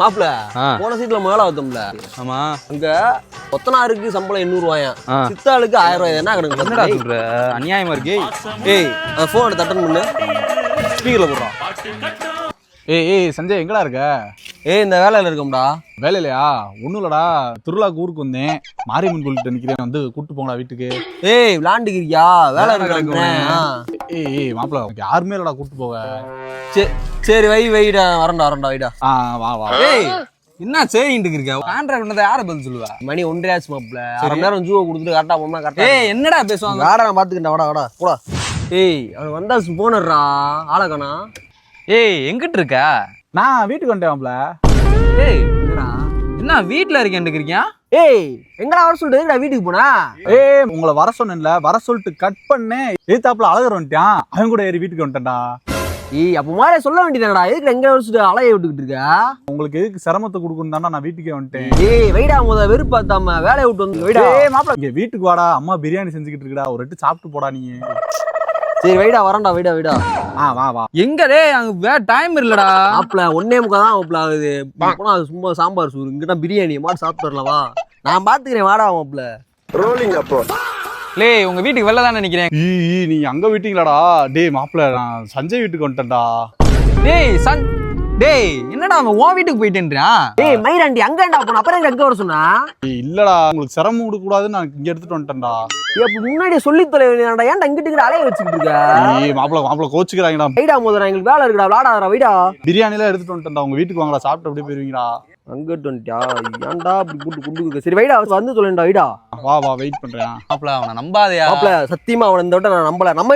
மாப்பிள போன சீட்ல மேல வந்தோம்ல. ஆமா. அங்க கொத்தனாருக்கு சம்பளம் 800 ரூபாயா, சித்தாளுக்கு 1000 ரூபாய். என்ன கணக்கு? என்னடா சொல்ற? அநியாயமா இருக்கு. ஏய் அந்த போன் தட்டன் பண்ணு, ஸ்பீக்கர்ல போடுறான். ஏய் சஞ்சய் எங்கடா இருக்க? ஏய் இந்த வேலையில இருக்கோம்டா. வேலையிலையா? ஒன்றும் இல்லடா, திருவிழாக்கு ஊருக்கு வந்தேன். மாரியம்மன் கோயில்கிட்ட நிற்கிறேன், வந்து கூப்பிட்டு போங்கடா வீட்டுக்கு. ஏய் விளாண்டுக்கிறியா? வேலை இருக்கிறேன். ஏய் மாப்பிள்ள யாருமே இல்லடா கூப்பிட்டு போக. சரி வைடா, வரண்டா வைடா. வா வா. ஏய் என்ன செய்யிட்டு இருக்க? கான்ட்ராக்ட் யார பதில் சொல்லுவா? மணி 1:30 ஆச்சு மாப்பிள. அரை நேரம் ஜூவை கொடுத்துட்டு கரெக்டா போனா கரெக்டா. ஏய் என்னடா பேசுவாங்க? வாடா நான் பாத்துக்கிட்டேன். வாடா போடா. ஏய் அவன் வந்தா போனடுறா, ஆளக்கானா. ஏய் எங்கிட்டு இருக்க? நான் வீட்டுக்கு வந்துட்டேன் மாப்பிள்ள. ஏய் என்னடா என்ன வீட்டுல இருக்கேன்? ஏய் எங்கடா வர சொல்லிட்டு வீட்டுக்கு போனா? ஏய் உங்களை வர சொன்னேன்ல, வர சொல்லிட்டு கட் பண்ணேன். எதிர்த்தாப்புல அழகர் வந்துட்டான், அவன் கூட ஏறி வீட்டுக்கு வந்துட்டேன்டா. ஏய் அப்ப மாதிரி சொல்ல வேண்டியதானடா, எதுக்கு எங்க வச்சுட்டு அலைய விட்டுக்கிட்டு இருக்க? உங்களுக்கு எதுக்கு சிரமத்தை கொடுக்கணும் தானே நான் வீட்டுக்கே வந்துட்டேன். ஏய் வைடா, முத வெறுப்பாத்தாம வேலையை விட்டு வந்து வைடா. ஏய் மாப்பிள்ள இங்க வீட்டுக்கு வாடா, அம்மா பிரியாணி செஞ்சுக்கிட்டு இருக்கடா, ஒரு எட்டு சாப்பிட்டு போடா நீ. சரி வைடா, வரண்டா வைடா. வா. எங்க டே? அங்க டைம் இல்லடா. மாப்பிள 1:45 தான் மாப்பிள ஆகுது. போனா அது சும்மா சாம்பார் சோறு, இங்கிட்ட பிரியாணி மாட்டு சாப்பிட்டு வரலாம். வா நான் பாத்துக்கிறேன், வாடா மாப்பிள. ரோலிங் அப்போ லே உங்க வீட்டுக்கு வெளில தான் நினைக்கிறேன். நீ அங்க வீட்டுங்களாடா? டேய் மாப்பிள்ள நான் சஞ்சய் வீட்டுக்கு வந்துட்டேன்டா. டேய் என்னடா அவன் உன் வீட்டுக்கு போயிட்டேன்றான்? ஏய் மயிராண்டி அங்கடா போன, அப்புறம் எங்க வர சொன்னா? இல்லடா உங்களுக்கு சிரமம் கொடுக்க கூடாதுன்னு நான் இங்க எடுத்துட்டு வந்துட்டேன்டா. இப்ப முன்னாடியே சொல்லி தொலைவேன்டா, ஏன்டா இங்கிட்டு அலைய வச்சுக்கிட்டு இருக்க? ஏய் மாப்பிள்ள கோச்சுக்கிறாங்கடா. வைடா முதல்ல, எங்களுக்கு வேலை இருக்குடா, விளாடாதா வைடா. பிரியாணி எல்லாம் எடுத்துட்டு வந்துட்டேன்டா, உங்க வீட்டுக்கு வாங்கடா, சாப்பிட்டு அப்படியே போயிருவீங்களா? அங்கிட்டு வந்துட்டியா? ஏன்டா அப்படி கூட்டு குண்டு? சரி வைடா, வந்து தொலைண்டா வைடா. வா வெயிட் பண்றேன். மாப்பிள அவனை நம்பாதயா? மாப்பிள சத்தியமா அவனை இந்த விட்ட நான் நம்பல. நம்ம